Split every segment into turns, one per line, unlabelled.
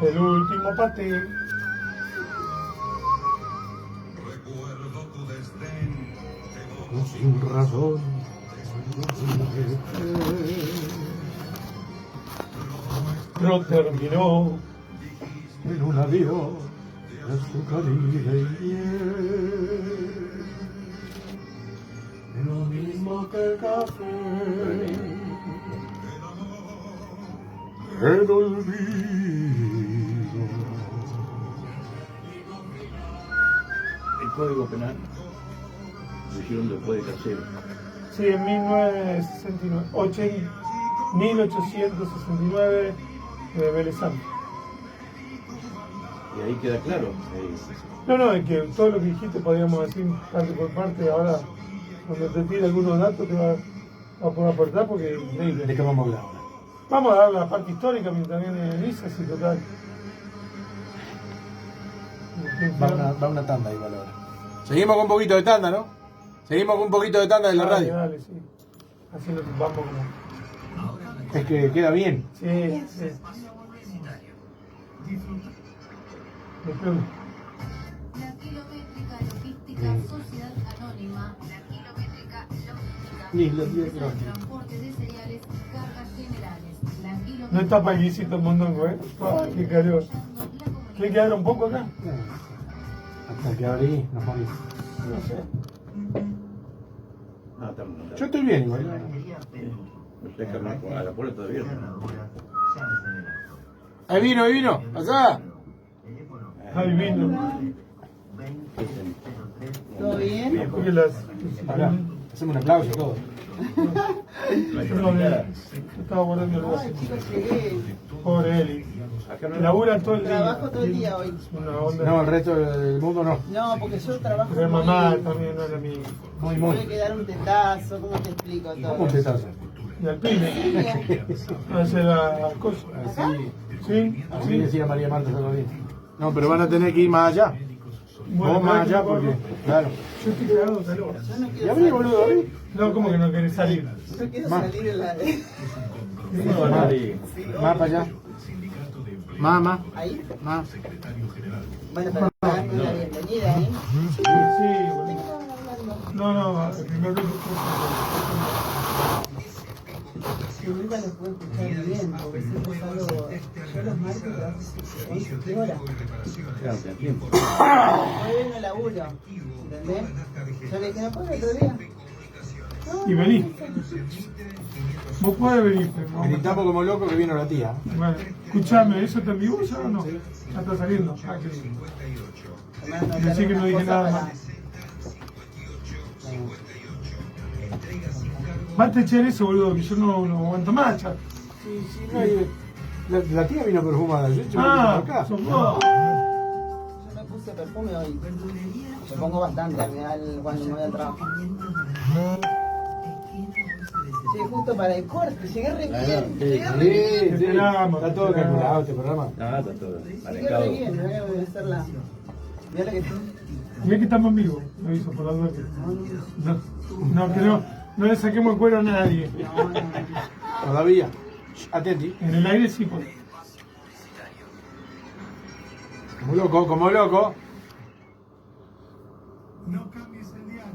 El último paté.
Sin razón.
No terminó
En un adiós de su caribe y hiel. Lo mismo que el café. El olvido.
El Código Penal lo hicieron después de Casero.
Sí, en 1869 de Vélez Sarsfield.
Y ahí queda claro.
No, es que todo lo que dijiste podríamos decir parte por parte. Ahora, cuando te tire algunos datos, te va a poder aportar porque es increíble.
¿De qué vamos a hablar ahora?
Vamos a dar la parte histórica mientras viene Elisa, si total.
Va una tanda igual ahora. Seguimos con un poquito de tanda, ¿no? Seguimos con un poquito de tanda de la radio.
Dale, sí. Así nos vamos como.
Es que queda bien.
Sí, sí. Después,
La Kilométrica Logística Sociedad Anónima, la Kilométrica
Ni
Logística,
lo digo,
empresa de
no.
transporte de cereales y cargas generales. La
no
Kilométrica
está paguisito el mondongo, ¿eh? Ay, qué calor. ¿Quiere que abra un poco acá?
Hasta que abrí, nos morimos.
No sé.
No, está.
Yo estoy bien igual.
Déjame a la puerta todavía.
Ahí vino, acá.
Ahí vino.
¿Todo bien?
Porque las.
Pará, hacemos un aplauso todo.
No, mira, yo estaba guardando el
Ay,
vaso.
chicos, llegué.
Pobre Eli. Laburan todo el día.
Trabajo todo el día hoy.
Una onda.
No, el resto del mundo no.
No, porque yo trabajo
Pero mamá también no es la mía.
Muy,
Tuve que dar un tetazo, ¿cómo te explico todo?
¿Cómo un tetazo?
Y al pine. Hace la cosa.
Así,
¿Sí?
así
¿Sí?
decía María Marta Salvador. No, pero van a tener que ir más allá.
Bueno,
Vos más
pero
allá porque, claro.
yo estoy cagado de calor.
Yo no
¿Y
quiero
abrí,
salir.
boludo, abrí?
No, ¿cómo que no querés salir?
Yo quiero
Más.
salir en la...
Más para allá. Más.
¿Ahí?
Más.
Bueno, pero dame la bienvenida, ¿eh?
Sí, bueno. No, el primer bloque
Que nunca los puedo escuchar bien, porque siempre salgo... Yo los martes trabajo 11 horas.
Claro, te entiendo.
Hoy no laburo, ¿entendés? Yo le dije, ¿no puedo el otro día?
y vení. Vos podés venir, pero no.
Gritamos como locos que vino la tía.
Bueno, escuchame, ¿eso está en vivo ya o no? Ya está saliendo. Ah, qué bien. Decí que no dije nada más. Bate echar eso, boludo, que yo no aguanto más, chat.
Sí, no hay... La tía vino perfumada. Yo me
Ah,
acá.
sos vos.
Yo me puse perfume hoy. Me pongo bastante cuando me voy al trabajo. Llegué justo para el corte, llegué re bien. Llegué re bien.
Sí,
Esperamos,
está todo
esperamos.
calculado este programa.
No, está todo
Llegué re
manejado.
bien, voy a hacer la... Mirá lo que...
Mirá que estamos en vivo, lo aviso por la duda que. No, que no le saquemos el cuero a nadie.
Todavía. Atenti.
En el aire sí, pues.
Como loco, como loco.
No cambies el dial.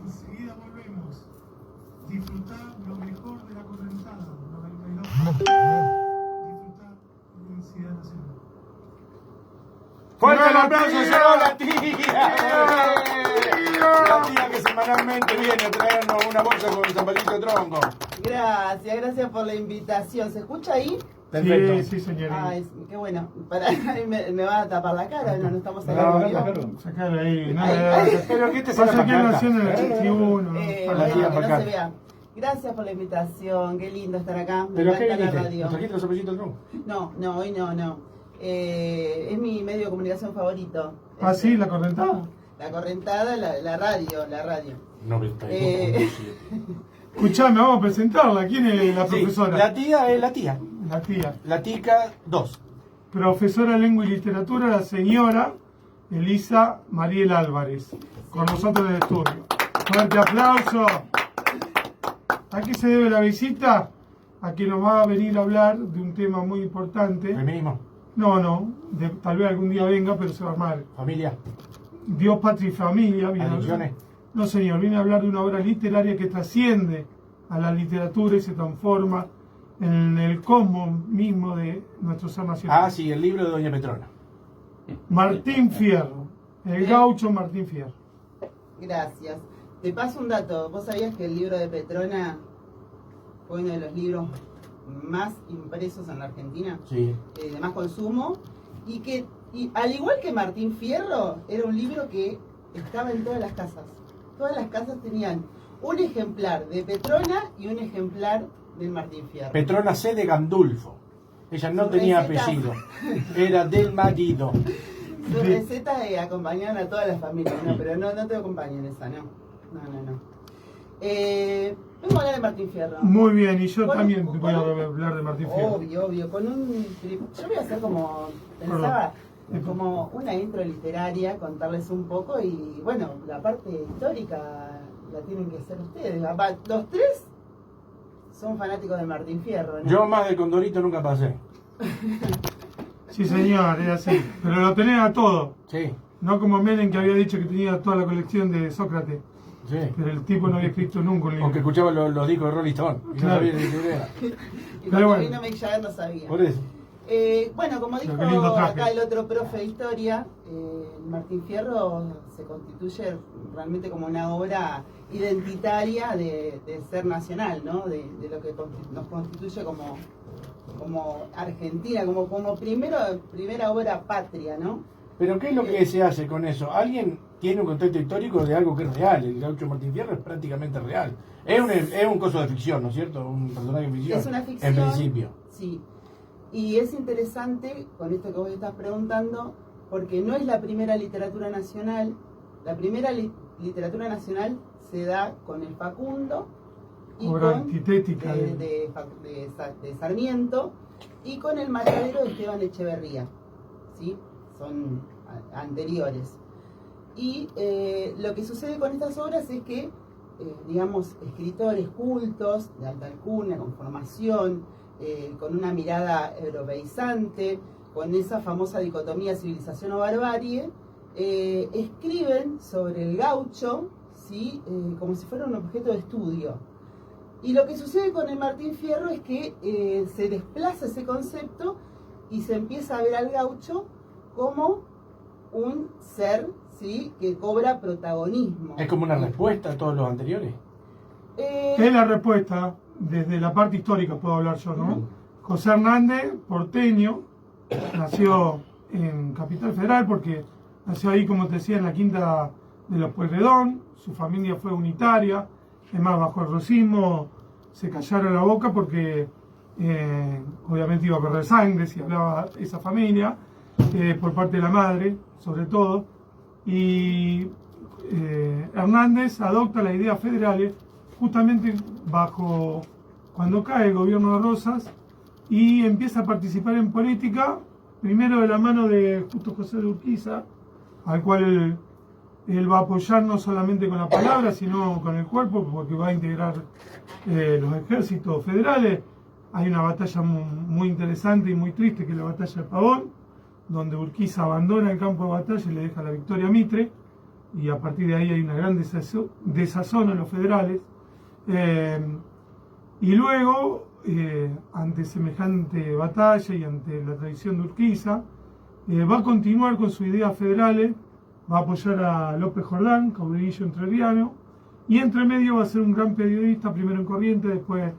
Enseguida volvemos. Disfrutar lo mejor de la correntada. 92. Disfrutar de Universidad Nacional.
¡Fuerte el aplauso! ¡Llegó la tía! La tía que semanalmente viene a traernos una bolsa con zapatito tronco.
Gracias por la invitación. ¿Se escucha ahí?
Perfecto.
Sí, señorita.
Ay, qué bueno. Para, me va a tapar la cara, no estamos
No,
hablando.
Sacala ahí.
Pero que te
Pasa
saca
que
para
nació en el
acá.
81.
la tía
Bueno, que
para
no
acá.
se vea. Gracias por la invitación, qué lindo estar acá. Me
¿Pero qué
encanta la
viniste?
radio.
¿Nos trajiste los zapatitos tronco?
No, hoy no. Es mi medio de comunicación favorito.
Ah, sí, la correntada.
La correntada, la radio.
92.
Escuchame, vamos a presentarla. ¿Quién es la
Sí,
profesora?
la tía es la tía.
La tía.
La tica 2.
Profesora de Lengua y Literatura, la señora Elisa Mariel Álvarez. Con nosotros en el estudio. Fuerte aplauso. ¿A qué se debe la visita? A que nos va a venir a hablar de un tema muy importante.
Feminismo.
No, tal vez algún día venga, pero se va a armar.
Familia,
Dios, Patria y Familia.
adicciones.
No, señor, viene a hablar de una obra literaria que trasciende a la literatura y se transforma en el cosmos mismo de nuestro ser nacional.
Ah, sí, el libro de Doña Petrona.
Martín Fierro, el gaucho Martín Fierro.
Gracias. Te paso un dato. ¿Vos sabías que el libro de Petrona fue uno de los libros más impresos en la Argentina?
Sí.
De más consumo? Y al igual que Martín Fierro, era un libro que estaba en todas las casas. Todas las casas tenían un ejemplar de Petrona y un ejemplar del Martín Fierro.
Petrona C. de Gandulfo. Ella no
Sus
tenía
recetas.
apellido. Era del marido.
Sus recetas acompañaban a todas las familias, no, pero no te acompañan esa, no. No. Vengo a hablar de Martín Fierro.
Muy bien, y yo
Con-
también
con-
voy a hablar de Martín Fierro.
Obvio. Yo voy a hacer como, pensaba, como una intro literaria, contarles un poco y bueno, la parte histórica la tienen que hacer ustedes. Los tres son fanáticos de Martín Fierro, ¿no?
Yo más de Condorito nunca pasé.
Sí, señor, es así. Pero lo tenés a todo.
Sí,
No como Menem, que había dicho que tenía toda la colección de Sócrates.
sí.
Pero el tipo no había escrito nunca un
O que
libro.
escuchaba los discos de Rolling Stone. Y no
Claro.
sabía ni qué era.
Y
Pero
cuando
bueno.
vino Mick Jagger no sabía.
Por eso.
Bueno, como dijo
Qué lindo traje.
acá el otro profe de historia, Martín Fierro se constituye realmente como una obra identitaria del ser nacional, ¿no? De lo que nos constituye como Argentina, como primera obra patria, ¿no?
Pero ¿qué es lo que se hace con eso? ¿Alguien tiene un contexto histórico de algo que es real? El gaucho Martín Fierro es prácticamente real. Es un coso de ficción, ¿no es cierto? Un personaje de ficción.
Es una ficción.
En principio.
Sí. Y es interesante, con esto que vos estás preguntando, porque no es la primera literatura nacional. La primera literatura nacional se da con el Facundo y
Obra
con
antitética.
de Sarmiento y con el Matadero de Esteban Echeverría. ¿Sí? Son anteriores. Y lo que sucede con estas obras es que, digamos, escritores cultos, de alta alcurnia, con formación, con una mirada europeizante, con esa famosa dicotomía civilización o barbarie, escriben sobre el gaucho, ¿sí? Como si fuera un objeto de estudio. Y lo que sucede con el Martín Fierro es que se desplaza ese concepto y se empieza a ver al gaucho como un ser, ¿sí? Que cobra protagonismo.
¿Es como una respuesta a todos los anteriores?
Es la respuesta, desde la parte histórica puedo hablar yo, ¿no? José Hernández, porteño, nació en Capital Federal porque nació ahí, como te decía, en la quinta de los Pueyrredón. Su familia fue unitaria, es más, bajo el rosismo se callaron la boca porque obviamente iba a correr sangre si hablaba esa familia, por parte de la madre, sobre todo. Y Hernández adopta las ideas federales justamente cuando cae el gobierno de Rosas y empieza a participar en política, primero de la mano de Justo José de Urquiza, al cual él va a apoyar no solamente con la palabra, sino con el cuerpo, porque va a integrar los ejércitos federales. Hay una batalla muy interesante y muy triste, que es la batalla de Pavón, donde Urquiza abandona el campo de batalla y le deja la victoria a Mitre, y a partir de ahí hay una gran desazón a los federales. Y luego, ante semejante batalla y ante la traición de Urquiza, va a continuar con sus ideas federales, va a apoyar a López Jordán, caudillo entrerriano, y entre medio va a ser un gran periodista, primero en Corrientes, después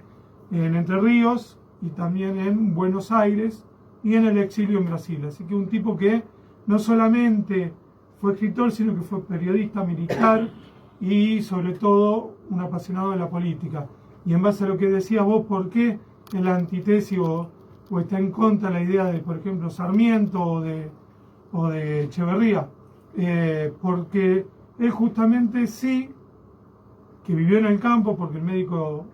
en Entre Ríos, y también en Buenos Aires, y en el exilio en Brasil. Así que un tipo que no solamente fue escritor, sino que fue periodista, militar, y sobre todo un apasionado de la política. Y en base a lo que decías vos, ¿por qué es la antítesis o está en contra la idea de, por ejemplo, Sarmiento o de Echeverría? Porque él justamente sí, que vivió en el campo, porque el médico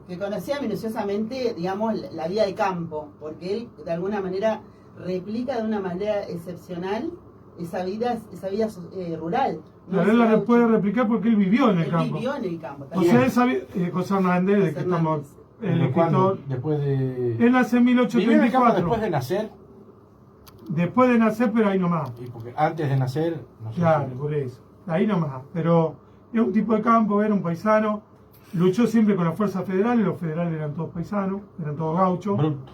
que conocía minuciosamente, digamos, la vida de campo, porque él de alguna manera replica de una manera excepcional esa vida rural. ¿no?
Claro, él la puede replicar porque él vivió en el
Él
campo.
vivió en el campo.
O sea, él sabía, José Hernández, de
José
que estamos,
Hernández.
el escritor,
Después de...
él nace en
¿Vivió en el campo
1834.
después de nacer?
Después de nacer, pero ahí nomás.
Y porque antes de nacer, no sé.
Claro, por eso. Ahí nomás. Pero es un tipo de campo, era un paisano. Luchó siempre con las fuerzas federales. Los federales eran todos paisanos, eran todos gauchos.
Bruto.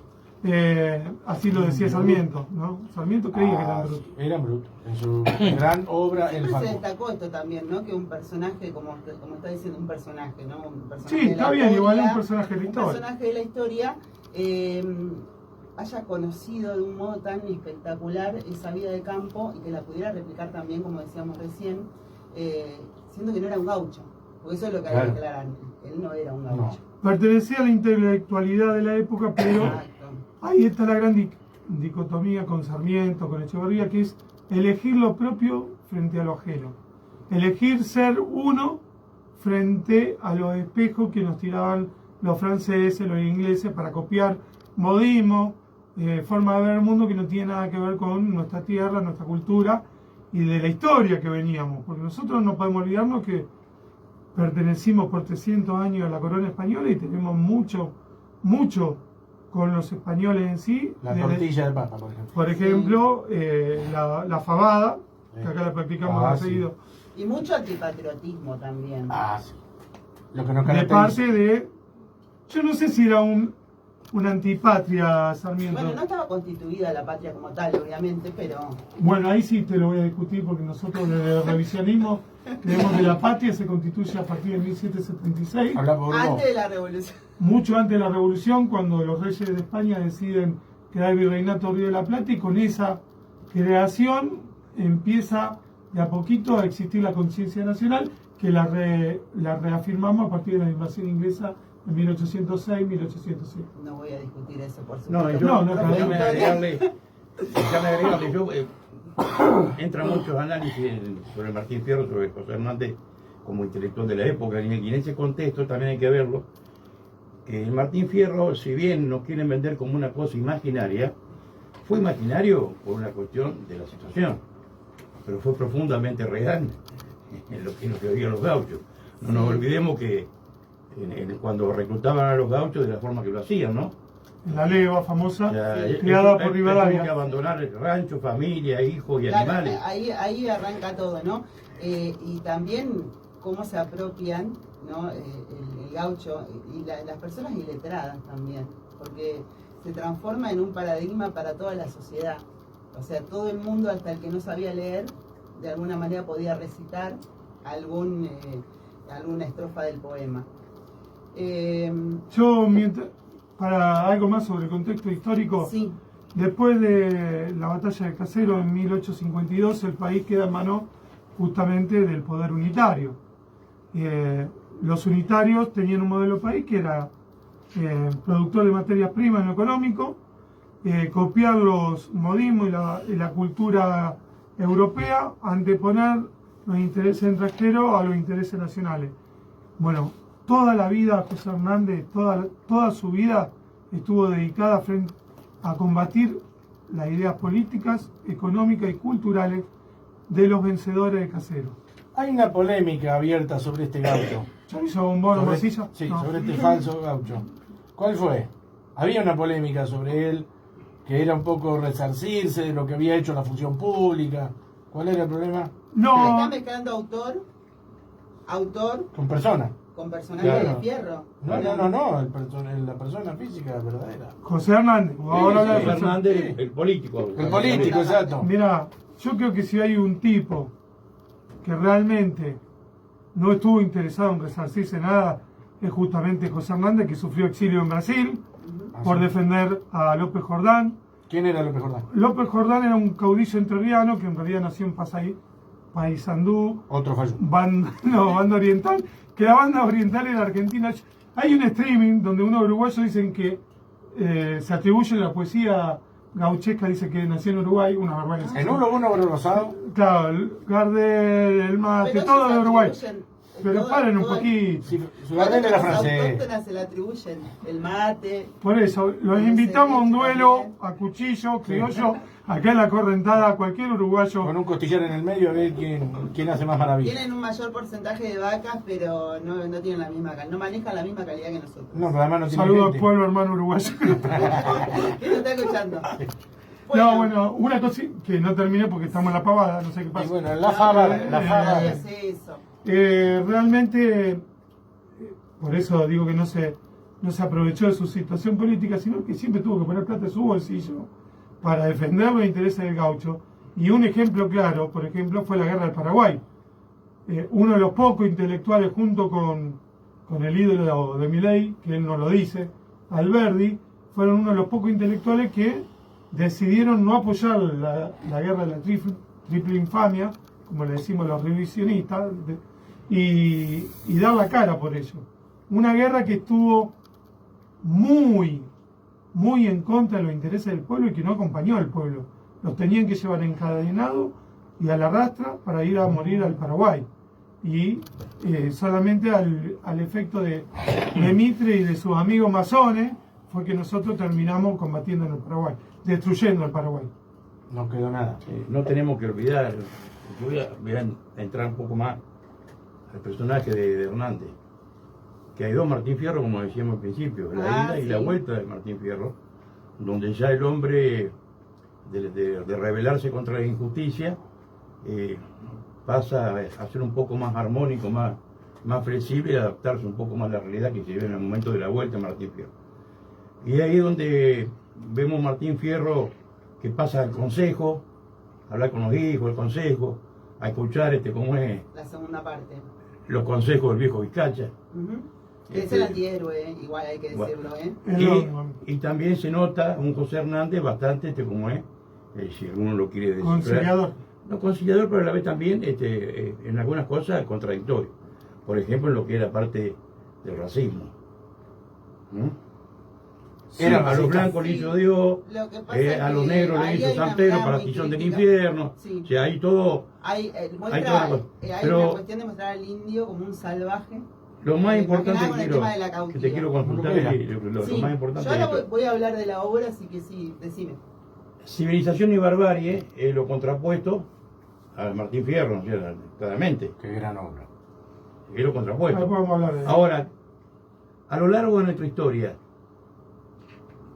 Así lo decía Sarmiento, ¿no? Sarmiento creía que eran brutos.
Eran brutos. En su gran obra, El
Siempre se
Fango.
destacó esto también, ¿no? Que un personaje, como está diciendo, un personaje, ¿no? Un personaje
Sí,
de la
está bien, igual es un
historia,
personaje de la
un
historia.
personaje de la historia haya conocido de un modo tan espectacular esa vida de campo y que la pudiera replicar también, como decíamos recién, siendo que no era un gaucho. Porque eso es lo que hay que
Claro.
aclarar. Él no era un gaucho.
Pertenecía a la intelectualidad de la época, pero
Exacto.
ahí está la gran dicotomía con Sarmiento, con Echeverría, que es elegir lo propio frente a lo ajeno. Elegir ser uno frente a los espejos que nos tiraban los franceses, los ingleses, para copiar modismo, forma de ver el mundo que no tiene nada que ver con nuestra tierra, nuestra cultura y de la historia que veníamos. Porque nosotros no podemos olvidarnos que pertenecimos por 300 años a la corona española y tenemos mucho con los españoles en sí.
La tortilla de papa, por ejemplo.
Por ejemplo, la fabada, que acá la practicamos
Ah,
más
sí.
seguido,
Y mucho antipatriotismo también.
Ah, sí. Lo que nos
de
caracteriza.
parte de... Yo no sé si era una antipatria, Sarmiento.
Bueno, no estaba constituida la patria como tal, obviamente, pero
Bueno, ahí sí te lo voy a discutir porque nosotros desde el revisionismo creemos que la patria se constituye a partir de 1776,
Habla por vos.
antes de la revolución.
mucho antes de la revolución, cuando los reyes de España deciden crear el virreinato Río de la Plata, y con esa creación empieza de a poquito a existir la conciencia nacional, que la reafirmamos a partir de la invasión inglesa en 1806-1807.
No voy a discutir eso, por supuesto.
No, yo,
No,
déjame agregarle, yo, entra muchos análisis sobre Martín Fierro, sobre José Hernández como intelectual de la época, y en ese contexto también hay que verlo, que Martín Fierro, si bien nos quieren vender como una cosa imaginaria, fue imaginario por una cuestión de la situación, pero fue profundamente real en lo que vivían los gauchos. No nos olvidemos que cuando reclutaban a los gauchos de la forma que lo hacían, ¿no?
La leva famosa,
O sea,
creada
él
por
tuvo que
Rivadavia.
abandonar el rancho, familia, hijos y
Claro,
animales.
ahí arranca todo, ¿no? Y también cómo se apropian, ¿no? El gaucho y las personas iletradas también, porque se transforma en un paradigma para toda la sociedad. O sea, todo el mundo, hasta el que no sabía leer, de alguna manera podía recitar alguna estrofa del poema.
Yo, para algo más sobre el contexto histórico,
Sí,
después de la batalla de Caseros en 1852, el país queda en manos justamente del poder unitario. Los unitarios tenían un modelo de país que era productor de materias primas en lo económico, copiar los modismos y la cultura europea, anteponer los intereses extranjeros a los intereses nacionales. Bueno, toda la vida José Hernández, toda su vida estuvo dedicada a combatir las ideas políticas, económicas y culturales de los vencedores de Caseros.
Hay una polémica abierta sobre este gaucho.
¿Chorizo, bombón o
Sobre-
masilla?
Sí,
No.
sobre este falso gaucho. ¿Cuál fue? Había una polémica sobre él, que era un poco resarcirse de lo que había hecho la función pública. ¿Cuál era el problema?
está
No,
mezclando autor
Con persona.
con personaje
Claro.
de fierro.
No, la persona física verdadera.
José Hernández. Ahora habla de
José
José
Hernández, el político.
El político, exacto.
Mira, yo creo que si hay un tipo que realmente no estuvo interesado en resarcirse nada, es justamente José Hernández, que sufrió exilio en Brasil por defender a López Jordán.
¿Quién era López Jordán?
López Jordán era un caudillo entrerriano que en realidad nació en Paysandú,
Otro fallo.
banda oriental, que la banda oriental era argentina. Hay un streaming donde unos uruguayos dicen que se atribuye la poesía gauchesca, dice que nació en Uruguay, una barbaridad.
En uno rosado.
Claro, Gardel, el mate,
Pero
todo
se
de Uruguay.
atribuyen
Pero
todo-
paren un
todo-
poquito.
Sí, su Gardel era
Todas las
francés.
autóctonas se le atribuyen el mate.
Por eso, los
Sí,
invitamos a un
sí,
duelo
también.
a cuchillo, criollo, acá en la Correntada, cualquier uruguayo.
Con un costillar en el medio a ver quién hace más maravilla.
Tienen un mayor porcentaje de vacas, pero no tienen la misma calidad, no manejan la misma calidad que nosotros.
No, pero además no tiene
Saludos al
gente.
pueblo hermano uruguayo.
¿Quién lo está escuchando?
No, bueno, una cosa que no terminé porque estamos en la pavada, no sé qué pasa.
Y bueno, la fava,
¿Qué es eso?
Realmente, por eso digo que no se aprovechó de su situación política, sino que siempre tuvo que poner plata en su bolsillo para defender los intereses del gaucho. Y un ejemplo claro, por ejemplo, fue la guerra del Paraguay. Uno de los pocos intelectuales, junto con el ídolo de Milei, que él no lo dice, Alberdi, fueron uno de los pocos intelectuales que decidieron no apoyar la guerra de la triple infamia, como le decimos los revisionistas, y dar la cara por ello. Una guerra que estuvo muy en contra de los intereses del pueblo y que no acompañó al pueblo. Los tenían que llevar encadenados y a la rastra para ir a morir al Paraguay. Y solamente al efecto de Mitre y de sus amigos masones fue que nosotros terminamos combatiendo en el Paraguay, destruyendo el Paraguay.
No quedó nada.
No tenemos que olvidar, voy a entrar un poco más al personaje de Hernández, que ayudó a Martín Fierro, como decíamos al principio, la ida y la vuelta de Martín Fierro, donde ya el hombre de rebelarse contra la injusticia pasa a ser un poco más armónico, más flexible y adaptarse un poco más a la realidad que se vive en el momento de la vuelta de Martín Fierro. Y ahí donde vemos Martín Fierro que pasa al consejo, a hablar con los hijos, el consejo, a escuchar cómo es
La segunda parte.
los consejos del viejo Vizcacha.
Es el antihéroe, igual hay que decirlo,
Y también se nota un José Hernández bastante, como es, si alguno lo quiere decir.
Conciliador.
No conciliador, pero a la vez también en algunas cosas contradictorio. Por ejemplo, en lo que era parte del racismo.
Sí,
a los blancos le hizo Dios,
Lo que pasa es
a los
que
negros le
ahí
hizo
hay una
San Pedro
mirada
para
muy
Tizón del
crítica.
Infierno.
Sí.
O sea, hay todo.
Hay
Pero
una cuestión de mostrar al indio como un salvaje.
lo más
Más que
importante
nada con el tema de la
que te
cautividad.
quiero consultar lo
Sí,
más importante
yo
es
ahora
esto.
voy a hablar de la obra, así que sí, decime.
Civilización y barbarie es lo contrapuesto a Martín Fierro, ¿no es cierto? Claramente,
Qué gran obra.
es lo contrapuesto.
Ahora podemos hablar de eso.
Ahora, a lo largo de nuestra historia,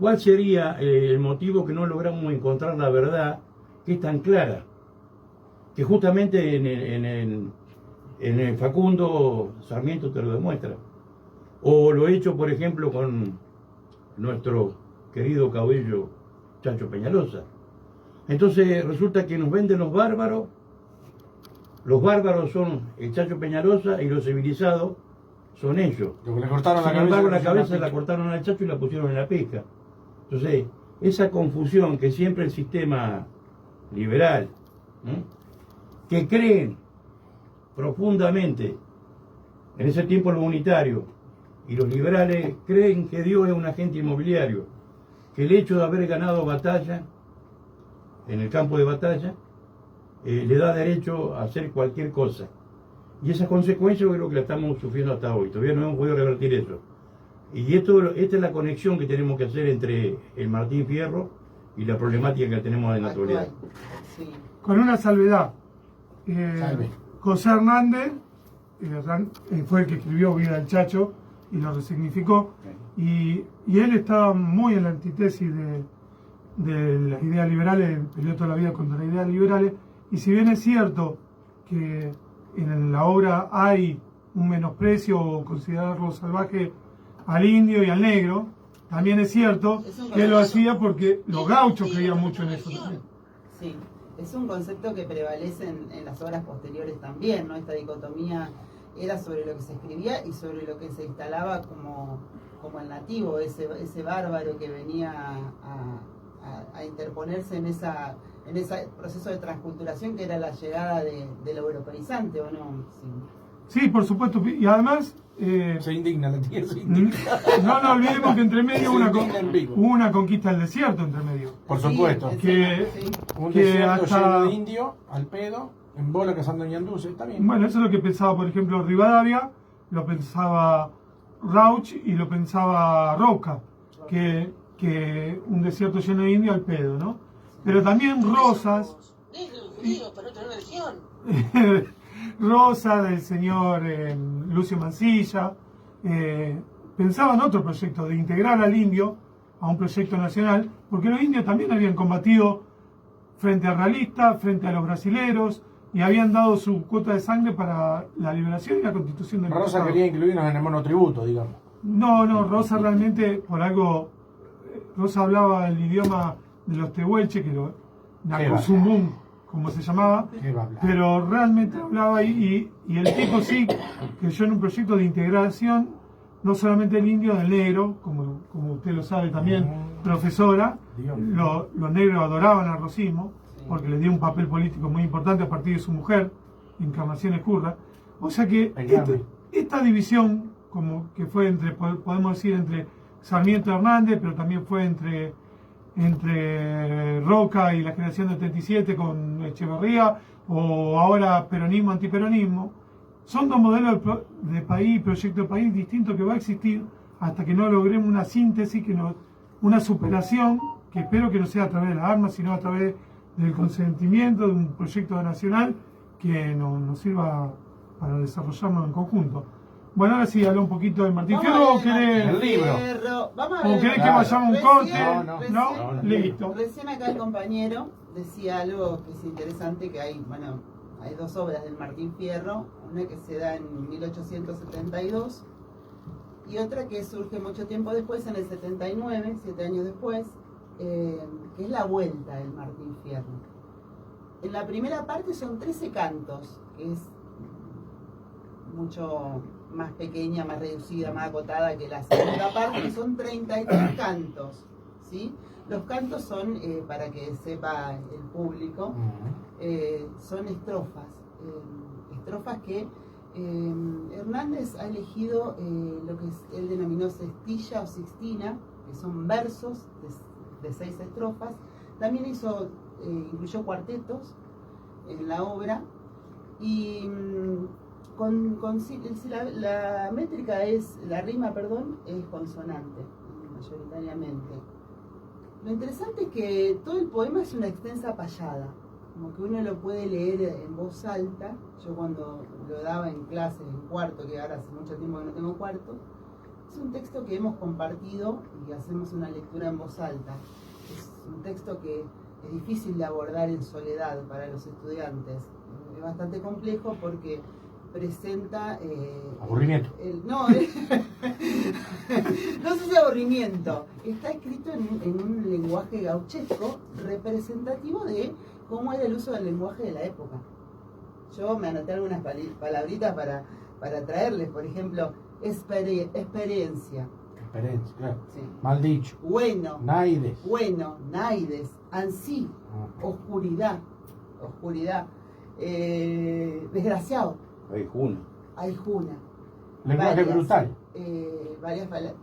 ¿cuál sería el motivo que no logramos encontrar la verdad que es tan clara? Que justamente en el Facundo Sarmiento te lo demuestra. O lo hecho, por ejemplo, con nuestro querido caudillo Chacho Peñalosa. Entonces resulta que nos venden los bárbaros. Los bárbaros son el Chacho Peñalosa y los civilizados son ellos.
Lo que le cortaron
Sin
la
embargo, la
cabeza
cabeza la cortaron al Chacho y la pusieron en la pesca. Entonces, esa confusión que siempre el sistema liberal, que creen profundamente, en ese tiempo los unitarios y los liberales creen que Dios es un agente inmobiliario, que el hecho de haber ganado batalla, en el campo de batalla, le da derecho a hacer cualquier cosa. Y esas consecuencias yo creo que la estamos sufriendo hasta hoy. Todavía no hemos podido revertir eso. Y esta es la conexión que tenemos que hacer entre el Martín Fierro y la problemática que tenemos en la actualidad.
Sí.
Con una salvedad.
Salve.
José Hernández fue el que escribió Vida del Chacho y lo resignificó. Y él estaba muy en la antítesis de las ideas liberales, peleó toda la vida contra las ideas liberales. Y si bien es cierto que en la obra hay un menosprecio o considerarlo salvaje al indio y al negro, también es cierto que él lo hacía porque los gauchos creían mucho en eso también.
Sí, es un concepto que prevalece en las obras posteriores también, ¿no? Esta dicotomía era sobre lo que se escribía y sobre lo que se instalaba como el nativo, ese bárbaro que venía a interponerse en ese proceso de transculturación que era la llegada de lo europeizante, ¿o no?
Sí, por supuesto. Y además...
Se indigna la tía, se indigna.
No olvidemos que entre medio
Se indigna en vivo.
hubo una conquista del desierto entre medio.
Por supuesto.
Sí,
Que,
Un
que
desierto
hasta-
lleno de indio, al pedo, en bola cazando ñandúes, está bien.
Bueno, eso es lo que pensaba, por ejemplo, Rivadavia, lo pensaba Rauch y lo pensaba Roca, que un desierto lleno de indios al pedo, ¿no? Pero también Rosas, Rosa del señor Lucio Mansilla, pensaba en otro proyecto de integrar al indio a un proyecto nacional, porque los indios también habían combatido frente al realista, frente a los brasileros, y habían dado su cuota de sangre para la liberación y la constitución del
Rosa
Estado.
quería incluirnos en el monotributo, digamos.
No, Rosa realmente, por algo, Rosa hablaba el idioma de los tehuelches, que lo Nacuzumbún, como se llamaba,
¿Qué va a hablar?
pero realmente hablaba y el tipo sí creyó en un proyecto de integración, no solamente del indio, del negro, como usted lo sabe también, profesora.
Dios.
Los negros adoraban al rosismo, porque le dio un papel político muy importante a partir de su mujer, Encarnación Escurra. O sea que esta división, como que fue entre, podemos decir, entre Sarmiento y Hernández, pero también fue entre Roca y la generación del 37 con Echeverría, o ahora peronismo, antiperonismo, son dos modelos de país, proyecto de país distintos que va a existir hasta que no logremos una síntesis, una superación, que espero que no sea a través de las armas, sino a través del consentimiento de un proyecto nacional que nos sirva para desarrollarnos en conjunto. Bueno, ahora sí, habla un poquito de Martín Fierro, ¿o querés,
El libro.
Vamos a
que
ver.
vayamos a un corte?
No.
Listo.
Recién acá el compañero decía algo que es interesante, que hay dos obras del Martín Fierro, una que se da en 1872 y otra que surge mucho tiempo después, en el 79, 7 años después, que es La Vuelta del Martín Fierro. En la primera parte son 13 cantos, que es mucho más pequeña, más reducida, más acotada que la segunda parte, que son 33 cantos, ¿sí? Los cantos son, para que sepa el público, son estrofas, estrofas que Hernández ha elegido lo que él denominó sextilla o sixtina, que son versos de 6 estrofas. También incluyó cuartetos en la obra, y la métrica la rima es consonante, mayoritariamente. Lo interesante es que todo el poema es una extensa payada, como que uno lo puede leer en voz alta. Yo cuando lo daba en clases, en cuarto, que ahora hace mucho tiempo que no tengo cuarto, es un texto que hemos compartido y hacemos una lectura en voz alta. Es un texto que es difícil de abordar en soledad para los estudiantes. Es bastante complejo porque presenta...
aburrimiento.
No sé si aburrimiento. Está escrito en un lenguaje gauchesco representativo de cómo era el uso del lenguaje de la época. Yo me anoté algunas palabritas para traerles, por ejemplo, experiencia.
Experiencia, claro.
Sí.
Mal dicho.
Bueno, naides, ansí, oscuridad, desgraciado, aijuna.
Lenguaje
Varias,
brutal.
Varias palabras.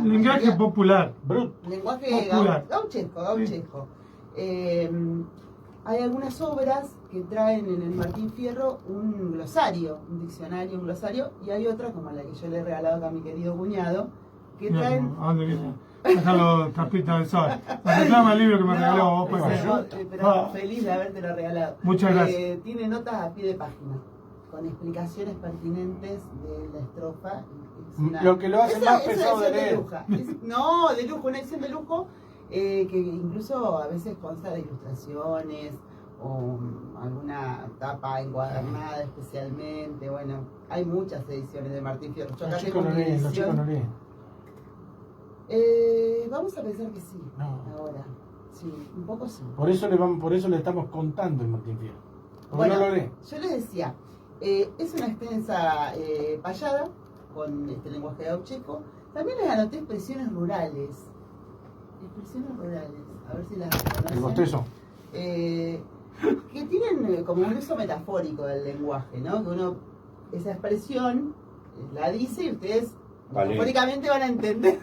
Lenguaje popular.
Lenguaje
popular.
gauchesco. Hay algunas obras que traen en el Martín Fierro un glosario, un diccionario, un glosario, y hay otras, como la que yo le he regalado acá a mi querido cuñado, que traen...
¿A dónde viene? Déjalo, tapita del sol. Reclama el libro que me regaló vos, pues.
pero feliz de habértelo regalado.
Muchas gracias.
Tiene notas a pie de página, con explicaciones pertinentes de la estrofa.
Lo que lo hace más pesado de leer.
De lujo, una edición de lujo, que incluso a veces consta de ilustraciones o alguna tapa encuadernada especialmente. Bueno, hay muchas ediciones de Martín Fierro. Yo acá tengo mi edición.
Los chicos no leen.
Vamos a pensar que sí,
No.
ahora. Sí, un poco sí.
Por eso le estamos contando el Martín Fierro. Porque
Bueno,
no lo lee.
yo les decía, es una extensa payada con este lenguaje gaucheco. También les anoté expresiones rurales. A ver si las reconocen.
El bostezo.
Que tienen como un uso metafórico del lenguaje, ¿no? Que uno, esa expresión la dice y ustedes metafóricamente van a entender.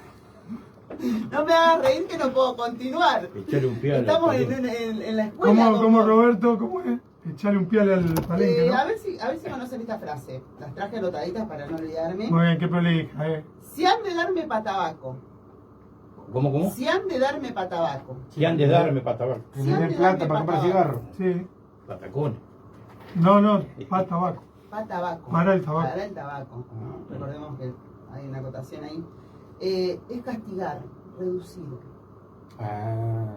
No me hagas reír que no puedo continuar.
Echarle un pial al
Estamos
palenque.
en la escuela.
¿Cómo Roberto? ¿Cómo es? Echarle un pial al palenque, ¿no?
A ver si conocen esta frase. Las traje anotaditas para no olvidarme.
Muy bien, qué prolija,
Si han de darme patabaco.
¿Cómo?
Si han de darme patabaco.
Si han de darme patabaco.
Que le den plata para comprar cigarro.
Sí.
Patacones.
No, para tabaco.
Patabaco.
Para el tabaco.
Para el tabaco. Recordemos que hay una acotación ahí. Es castigar, reducido.
Ah.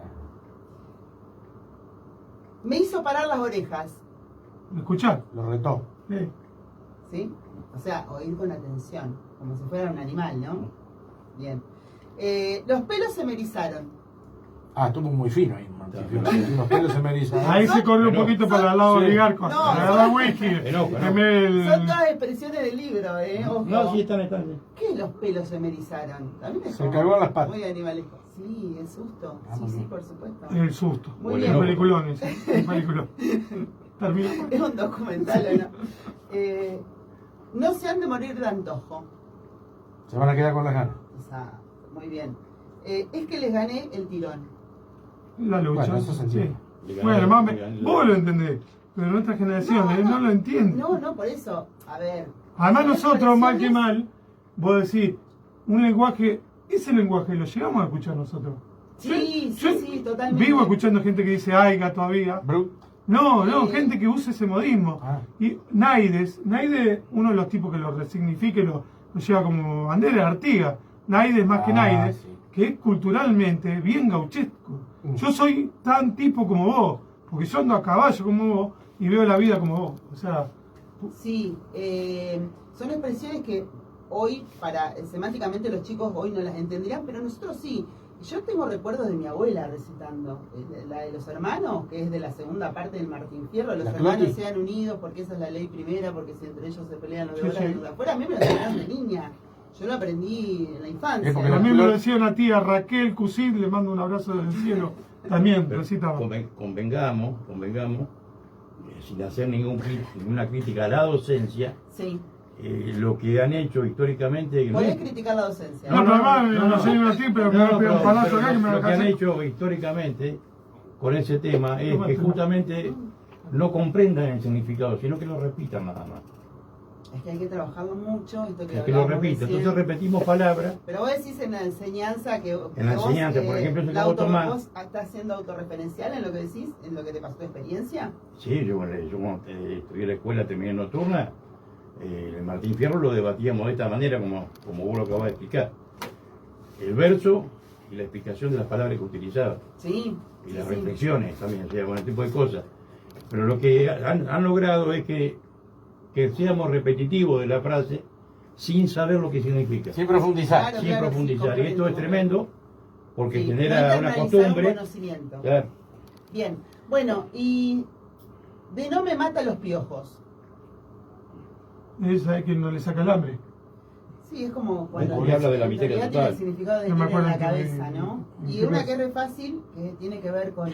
Me hizo parar las orejas,
Escuchar.
Lo retó.
Sí.
¿sí? O sea, oír con atención, como si fuera un animal, ¿no? Bien. Los pelos se me erizaron.
Ah, estuvo muy fino ahí, Martín Fierro. Los pelos se me erizaron.
Ahí se corrió un
Pero-
poquito para el lado
Sí.
oligarco.
No,
Agarrá whisky.
Pero-
quemé el-
Son todas expresiones del libro, ¿eh? Ojo.
No, sí, están.
¿Qué los pelos se me erizaron? También es
Se
como
cagó en las patas.
muy animalesco. Sí, el susto.
Ah,
Sí,
muy
sí,
bien.
por supuesto.
El susto.
Muy
Un
bien.
peliculón ese. Un peliculón. Termina.
Es un documental, ¿o no? No se han de morir de antojo.
Se van a quedar con las ganas.
O sea, muy bien. Es que les gané el tirón.
La lucha.
Bueno, eso se
sí.
entiende.
Bueno, mami, vos lo entendés. Pero nuestra generación no lo entiende.
No, por eso. A ver.
Además
son
nosotros, mal que
expresiones-
mal, vos decís, un lenguaje, ese lenguaje lo llegamos a escuchar nosotros.
Sí,
Yo
sí, totalmente.
vivo escuchando gente que dice aiga todavía.
Brut.
No,
Sí.
gente que usa ese modismo.
Ah.
Y Naide, uno de los tipos que lo resignifica y lo lleva como bandera, es Artigas. Naide es más que
Ah,
Naide,
sí.
que es culturalmente bien gauchesco. Yo soy tan tipo como vos, porque yo ando a caballo como vos y veo la vida como vos. O sea,
Sí, son expresiones que hoy, semánticamente los chicos hoy no las entenderán, pero nosotros sí. Yo tengo recuerdos de mi abuela recitando, la de los hermanos, que es de la segunda parte del Martín Fierro, los
La
hermanos
Cloti.
sean unidos porque esa es la ley primera, porque si entre ellos se pelean los
Sí,
devoran
sí.
los de afuera. A mí me lo enseñaron de niña, yo lo aprendí en la infancia.
Es porque
a
la-
mí me lo decía una tía Raquel Cusid, le mando un abrazo del cielo, también
Pero
recitaba.
convengamos, sin hacer ninguna crítica a la docencia,
Sí,
lo que han hecho históricamente.
podés criticar la docencia.
No, pero además, no soy una tía, pero me voy a pegar un palazo acá que me
lo que han
hace-
hecho históricamente con ese tema es
Toma,
que
toma.
justamente no comprendan el significado, sino que lo repitan nada más.
Es que hay que trabajarlo mucho, esto que
Es que lo
hablábamos
repito,
recién.
entonces repetimos palabras.
Pero vos decís en la enseñanza que
En la
vos,
enseñanza, por ejemplo, se
la
acabó tomar.
¿vos estás siendo autorreferencial en lo que decís, en lo que te pasó tu experiencia?
Sí, yo cuando estudié la escuela, terminé nocturna, el Martín Fierro lo debatíamos de esta manera, como vos lo acabas de explicar. El verso y la explicación de las palabras que utilizaba.
Sí.
Y
sí,
las
sí.
reflexiones también, o sea, con ese tipo de cosas. Pero lo que han logrado es que seamos repetitivos de la frase sin saber lo que significa,
Sin profundizar.
Claro,
sin
claro,
profundizar.
sí,
Y esto es
comprendo.
tremendo porque
Sí,
genera
no
una
internalizar un
costumbre.
conocimiento.
Claro.
Bien, bueno, y de no me mata los piojos.
Esa es que no le saca el hambre.
Sí, es como cuando
Porque habla de la
en
miseria
realidad
total.
tiene el significado de
No me
tener en la
acuerdo en qué-
cabeza, ¿no?
en
Y
qué
una
mes.
que es re fácil, que tiene que ver con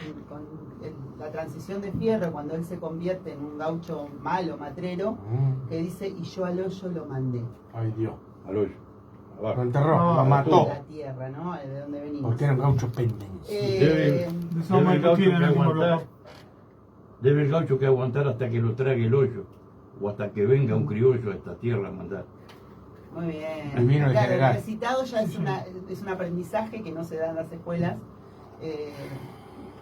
la transición de Fierro, cuando él se convierte en un gaucho malo, matrero, que dice, y yo al hoyo lo mandé.
Ay, Dios.
Al hoyo.
Lo
Abajo.
enterró,
No,
lo mató.
La tierra, ¿no? De donde venimos.
Porque era un gaucho pendencia.
Debe-
De esa
Debe el
manera
gaucho
tiene
que
el mismo
aguantar.
loco.
Debe el gaucho que aguantar hasta que lo trague el hoyo, o hasta que venga un criollo a esta tierra a mandar.
Muy bien.
Ahí vino el
Claro,
general.
el recitado ya es un aprendizaje que no se da en las escuelas.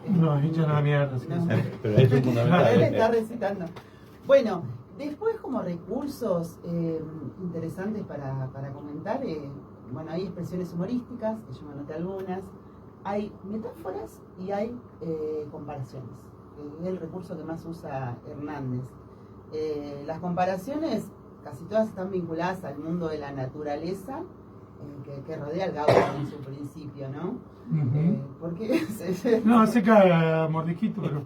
No, hincha la mierda. sí.
No.
Pero eso es
Él
fundamental.
está recitando. Bueno, después como recursos interesantes para comentar, bueno, hay expresiones humorísticas, que yo me anoté algunas, hay metáforas y hay comparaciones, que es el recurso que más usa Hernández. Las comparaciones casi todas están vinculadas al mundo de la naturaleza que rodea al gaucho en su principio, ¿no?
Ujú.
Porque
No, se cae mordisquito, pero.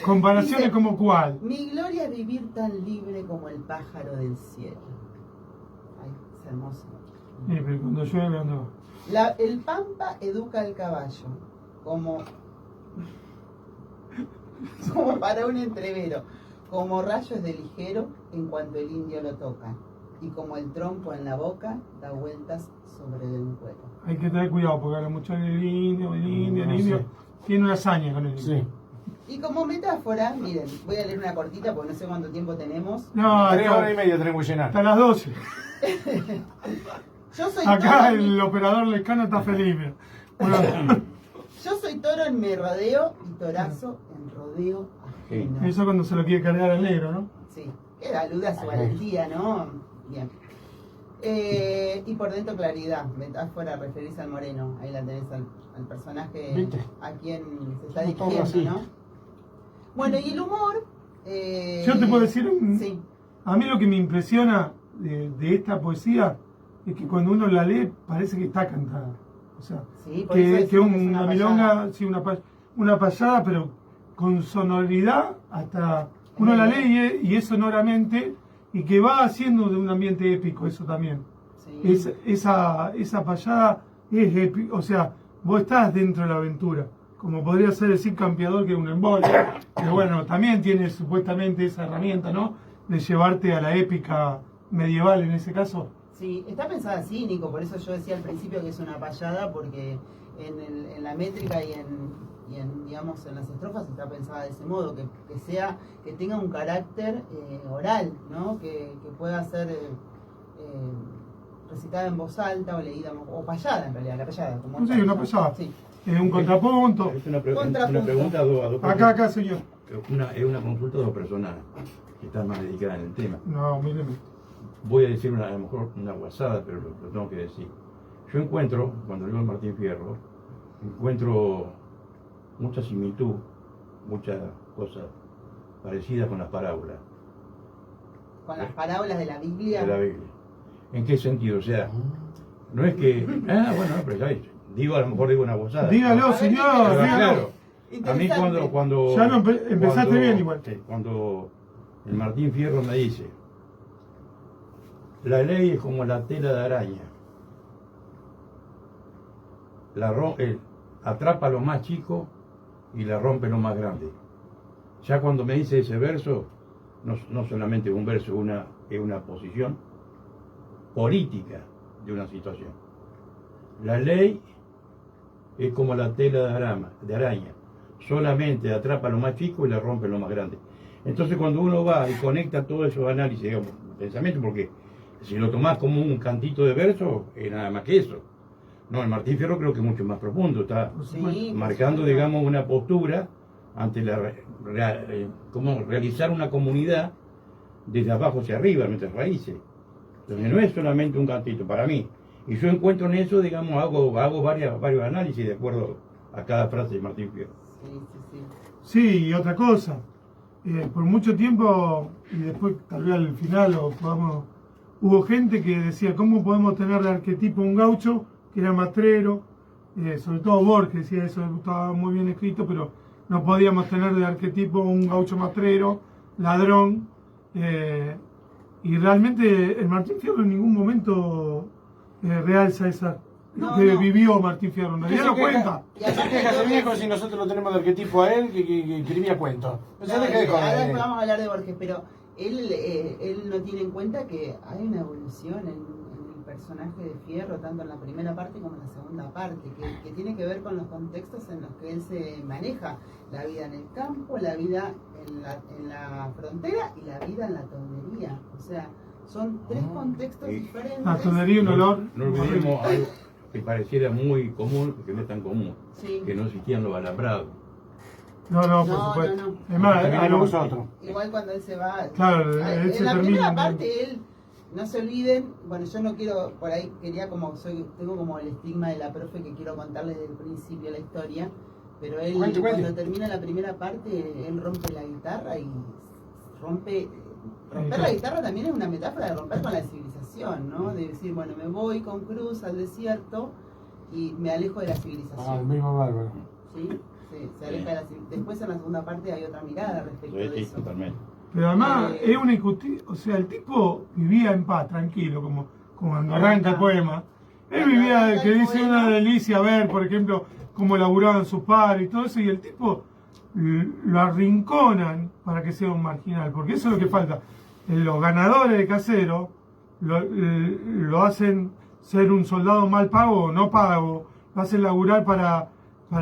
Comparaciones
Dice-
como cuál.
mi gloria es vivir tan libre como el pájaro del cielo. Ay, es hermoso.
Pero cuando llueve ando.
El pampa educa al caballo como para un entrevero, como rayos de ligero en cuanto el indio lo toca, y como el trompo en la boca da vueltas sobre el cuero.
Hay que tener cuidado porque habla mucho del indio, el
No
indio.
sé.
Tiene una hazaña con el indio.
Sí.
Y como metáfora, miren, voy a leer una cortita porque no sé cuánto tiempo tenemos.
No,
3 horas y
acá,
media tenemos que llenar.
hasta las 12.
Yo soy
Acá
toro en
el
mi-
operador Lescano está feliz. mira. Bueno,
yo soy toro en mi rodeo y torazo en rodeo ajeno.
eso cuando se lo quiere cargar al negro, ¿no?
Sí, que alude a su valentía, ¿no? Bien. Y por dentro claridad, metáfora, referirse al moreno. Ahí la tenés al personaje
¿Viste?
a quien se está
Somos todos
dirigiendo,
así.
¿no? Bueno, y el humor...
Yo te puedo decir,
Sí.
a mí lo que me impresiona de esta poesía es que cuando uno la lee parece que está cantada. O sea,
Sí, por eso
que
decimos que es
una
una
milonga,
payada.
sí, una payada, pero con sonoridad, hasta uno la lee y es sonoramente, y que va haciendo de un ambiente épico, eso también.
Sí.
Esa payada es épica, o sea, vos estás dentro de la aventura, como podría ser el Cid Campeador, que es un embole, pero bueno, también tiene supuestamente esa herramienta, ¿no? De llevarte a la épica medieval en ese caso.
Sí, está pensada así, Nico, por eso yo decía al principio que es una payada, porque en la métrica y en, digamos, en las estrofas está pensada de ese modo, que tenga un carácter oral, ¿no? Que pueda ser recitada en voz alta o leída, o payada en realidad, la payada. Como
Sí, una payada.
Sí.
Un contrapunto.
Es una
Contrapunto.
pregunta a dos
Acá, señor.
Es una consulta a dos personas que están más dedicadas en el tema.
No, míreme.
Voy a decir a lo mejor una guasada, pero lo tengo que decir. Yo encuentro, cuando leo a Martín Fierro, encuentro mucha similitud, muchas cosas parecidas con las parábolas
Con las parábolas de la Biblia.
de la Biblia. ¿En qué sentido? O sea, no es que... bueno, pero ya digo, a lo mejor digo una guasada.
Dígalo,
A ver,
señor.
dígalo.
Pero,
Dígalo.
claro, a mí
Interesante.
cuando
Ya lo empezaste
cuando-
bien igual.
Cuando el Martín Fierro me dice, la ley es como la tela de araña, atrapa lo más chico y la rompe lo más grande. Ya cuando me dice ese verso, no solamente es un verso, es una posición política de una situación. La ley es como la tela de araña, solamente atrapa lo más chico y la rompe lo más grande. Entonces cuando uno va y conecta todos esos análisis, digamos, pensamientos, porque si lo tomás como un cantito de verso, es nada más que eso. No, el Martín Fierro creo que es mucho más profundo, está
Sí,
marcando,
por supuesto.
digamos, una postura ante cómo realizar una comunidad desde abajo hacia arriba, nuestras raíces. Entonces no es solamente un cantito, para mí. Y yo encuentro en eso, digamos, hago varios análisis de acuerdo a cada frase de Martín Fierro.
Sí, sí, sí.
Sí, y otra cosa. Por mucho tiempo, y después tal vez al final hubo gente que decía, ¿cómo podemos tener de arquetipo un gaucho que era matrero? Sobre todo Borges decía eso, estaba muy bien escrito, pero no podíamos tener de arquetipo un gaucho matrero, ladrón. Y realmente el Martín Fierro en ningún momento realza esa
No,
que
no.
vivió Martín Fierro. Nadie lo cuenta.
Y aparte
¿Qué
creo
se
que-
viejo si nosotros lo tenemos de arquetipo a él que escribía cuentos? O sea,
No,
deje de
ahora
joder.
después vamos a hablar de Borges, pero él no tiene en cuenta que hay una evolución en el personaje de Fierro, tanto en la primera parte como en la segunda parte, que tiene que ver con los contextos en los que él se maneja. La vida en el campo, la vida en la frontera y la vida en la tondería. O sea, son tres contextos
y-
diferentes.
La tondería y un olor.
No olvidemos algo que pareciera muy común, que no es tan común,
Sí.
que no existían los alambrados.
No, por
No,
supuesto.
no, no.
Es más,
También
a lo-
nosotros.
Igual cuando él se va.
Claro, él
en
se
la
termina
primera
en-
parte él, no se olviden, bueno, yo no quiero, por ahí quería tengo como el estigma de la profe que quiero contarles desde el principio la historia, pero él
Cuente.
cuando termina la primera parte, él rompe la guitarra y romper la guitarra también es una metáfora de romper con la civilización, ¿no? De decir, bueno, me voy con Cruz al desierto y me alejo de la
Ah, el
civilización.
mismo bárbaro.
¿Sí? Se aleja de la civilización. Después en la segunda parte hay otra mirada respecto de
Sí,
eso.
totalmente.
Pero además es una injusticia, o sea, el tipo vivía en paz, tranquilo, como cuando arranca el poema. Él
Cuando
vivía,
arranca
que
el
dice
poema.
una delicia ver, por ejemplo, cómo laburaban sus padres y todo eso, y el tipo lo arrinconan para que sea un marginal, porque eso es lo que falta. Los ganadores de casero lo hacen ser un soldado mal pago o no pago, lo hacen laburar para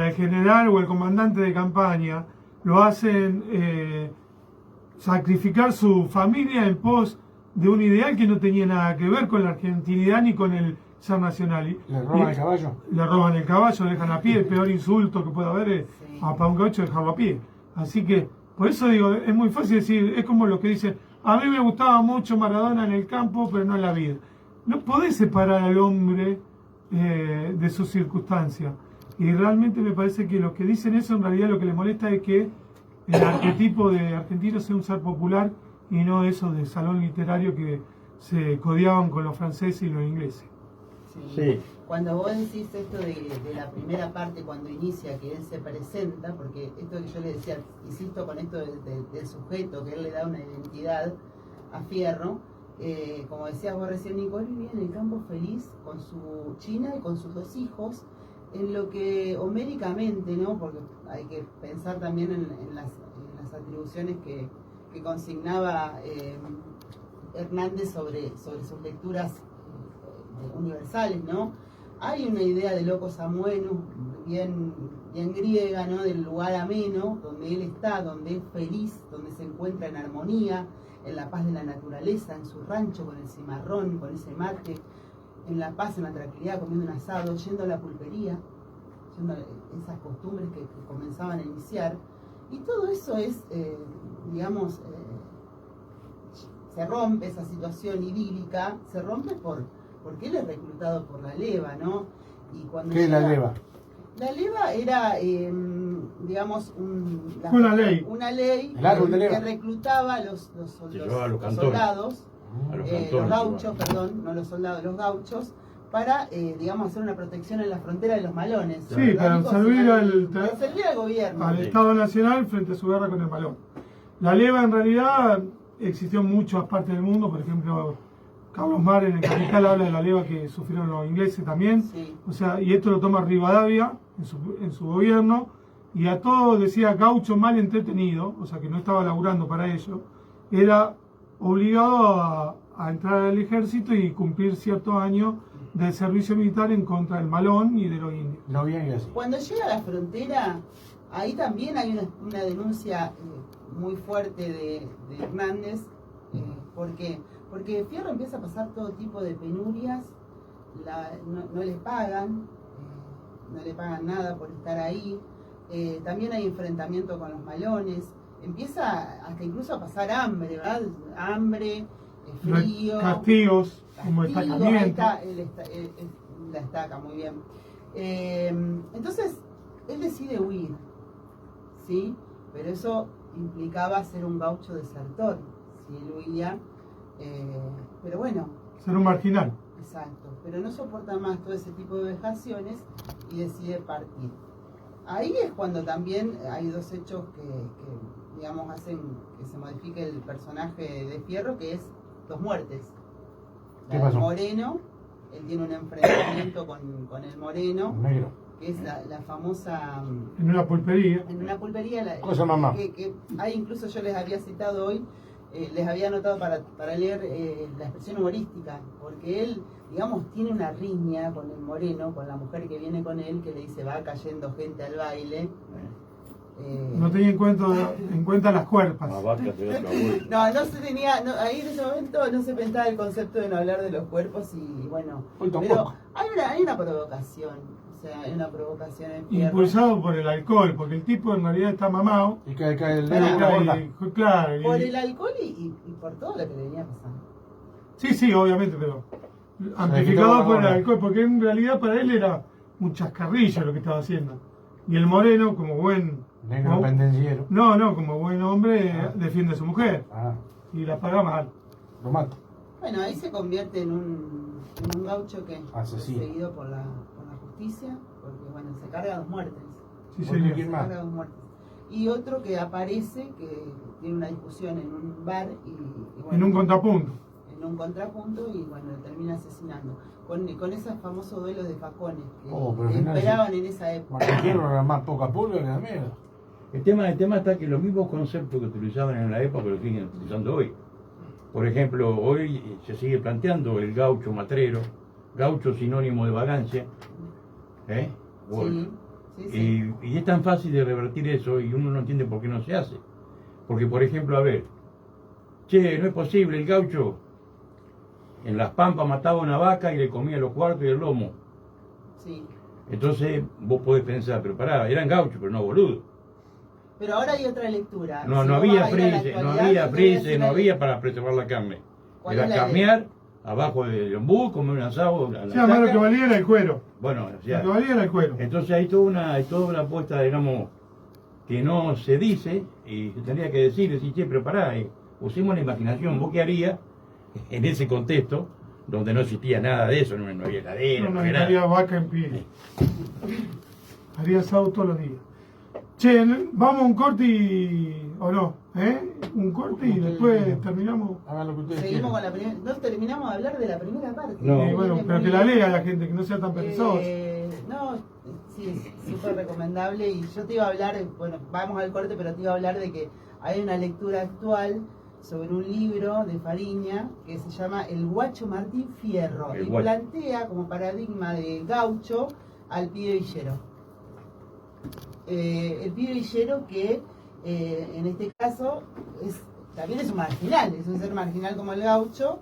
el general o el comandante de campaña, lo hacen sacrificar su familia en pos de un ideal que no tenía nada que ver con la argentinidad ni con el ser nacional.
¿Le roban el caballo?
Le roban el caballo, dejan a pie, el peor insulto que puede haber es
Sí.
para un gaucho dejarlo a pie. Así que, por eso digo, es muy fácil decir, es como lo que dicen, a mí me gustaba mucho Maradona en el campo, pero no en la vida. no podés separar al hombre de su circunstancia. Y realmente me parece que los que dicen eso, en realidad lo que les molesta es que el arquetipo de argentino sea un ser popular y no eso de salón literario que se codeaban con los franceses y los ingleses.
Sí.
Cuando vos decís esto de la primera parte, cuando inicia, que él se presenta, porque esto que yo le decía, insisto con esto del sujeto, que él le da una identidad a Fierro, como decías vos recién, Nico, él vivía en el campo feliz con su china y con sus 2 hijos, en lo que homéricamente, ¿no? Porque hay que pensar también en las atribuciones que consignaba Hernández sobre sus lecturas universales, ¿no? Hay una idea de locus amoenus bien griega, ¿no? Del lugar ameno, donde él está, donde es feliz, donde se encuentra en armonía, en la paz de la naturaleza, en su rancho con el cimarrón, con ese mate, en la paz, en la tranquilidad, comiendo un asado, yendo a la pulpería, yendo a esas costumbres que comenzaban a iniciar. Y todo eso es, se rompe esa situación idílica, se rompe porque él es reclutado por la leva, ¿no? Y cuando
¿Qué es la leva?
La leva era,
Una ley.
Una ley
El árbol de leva.
que reclutaba a los
llevaba a los cantores.
soldados,
A los
los
cantores,
gauchos, perdón, no los soldados, los gauchos, para, hacer una protección en la frontera de los malones.
Sí,
¿verdad,
para
Nico?
servir
al gobierno.
al Estado Nacional frente a su guerra con el malón. La leva en realidad existió en muchas partes del mundo, por ejemplo, Carlos Mar en el Capital habla de la leva que sufrieron los ingleses también,
Sí.
o sea, y esto lo toma Rivadavia en su gobierno, y a todo decía gaucho mal entretenido, o sea que no estaba laburando para ello, era obligado a entrar al ejército y cumplir ciertos años del servicio militar en contra del malón y de los indios.
No bien y así.
Cuando llega a la frontera, ahí también hay una denuncia muy fuerte de Hernández. ¿Por qué? Porque Fierro empieza a pasar todo tipo de penurias, no les pagan, no le pagan nada por estar ahí. También hay enfrentamiento con los malones. Empieza hasta incluso a pasar hambre, ¿verdad? Hambre, frío.
Castigos, como
Ahí
destacamiento.
está, la estaca, muy bien. Entonces, él decide huir, ¿sí? Pero eso implicaba ser un gaucho desertor, si él huía. Pero bueno,
Ser un marginal.
exacto. Pero no soporta más todo ese tipo de vejaciones y decide partir. Ahí es cuando también hay 2 hechos que digamos, hacen que se modifique el personaje de Fierro, que es 2 muertes.
¿Qué
La del
pasó?
Moreno, él tiene un enfrentamiento con el Moreno,
Negro.
que es la famosa,
En una pulpería.
en una pulpería,
Cosa mamá.
que hay, incluso yo les había citado hoy, les había anotado para leer la expresión humorística, porque él, digamos, tiene una riña con el Moreno, con la mujer que viene con él, que le dice va cayendo gente al baile.
No tenía en cuenta las cuerpas.
Más vaca de otro abuelo.
No se tenía, ahí en ese momento no se pensaba el concepto de no hablar de los cuerpos y bueno,
Hoy tampoco.
pero hay una provocación, o sea, hay una provocación en Fierro.
Impulsado por el alcohol, porque el tipo en realidad está mamado.
Y cae el
Pará.
dedo una gorda.
Claro.
Por el alcohol y por todo lo que le venía pasando.
Sí, obviamente, pero amplificado
la
por el
gorda.
alcohol, porque en realidad para él era un chascarrillo lo que estaba haciendo. Y el Moreno, como buen...
Negro pendenciero.
No, como buen hombre, defiende a su mujer.
Ah,
Y la paga mal.
lo mato.
Bueno, ahí se convierte en un gaucho que
Asesino.
es seguido por la justicia, porque bueno, se carga 2 muertes.
Sí,
Porque
señor.
¿quién
Se
más?
carga 2 muertes. Y otro que aparece, que tiene una discusión en un bar y bueno,
En un contrapunto.
en un contrapunto y bueno, lo termina asesinando. Con esos famosos duelos de facones que
Pero al final
esperaban en esa época.
Martín Fierro era más poca pulga que la mierda.
El tema está que los mismos conceptos que utilizaban en la época los siguen utilizando hoy. Por ejemplo, hoy se sigue planteando el gaucho matrero, gaucho sinónimo de vagancia. ¿Eh?
Sí.
Y es tan fácil de revertir eso y uno no entiende por qué no se hace. Porque, por ejemplo, a ver, che, no es posible, el gaucho en Las Pampas mataba una vaca y le comía los cuartos y el lomo.
Sí.
Entonces vos podés pensar, pero pará, eran gauchos, pero no boludos.
Pero ahora hay otra lectura.
No,
Si
no
vos
había
vas a ir a la
freezer, no
actualidad,
había
yo te voy a
freezer,
decir
no
la-
había para preservar la carne.
¿Cuál
Era
es la
carnear abajo del ombú, comer un asado. a la
O sea, más lo que
estaca.
valía era el cuero.
Bueno, o
Lo
sea,
que valía era el cuero.
entonces hay toda una apuesta, digamos, que no se dice y se tendría que decir, che, pero pará, usemos la imaginación, ¿vos qué harías en ese contexto donde no existía nada de eso, no había heladera, no había
haría
nada?
vaca en pie. Haría asado todos los días. Che, vamos a un corte o no, un corte y después terminamos.
Hagan lo que ustedes
Seguimos
quieran.
con la primera. No terminamos de hablar de la primera parte.
No.
Bueno,
Viene
pero
muy
que la
bien.
lea la gente, que no sea tan perezosa.
No, sí, es súper recomendable. Y yo te iba a hablar, bueno, vamos al corte, pero te iba a hablar de que hay una lectura actual sobre un libro de Fariña que se llama El Guacho Martín Fierro
El
y
Guacho.
plantea como paradigma de gaucho al pibe villero. El pibe villero que en este caso también es un marginal, es un ser marginal como el gaucho,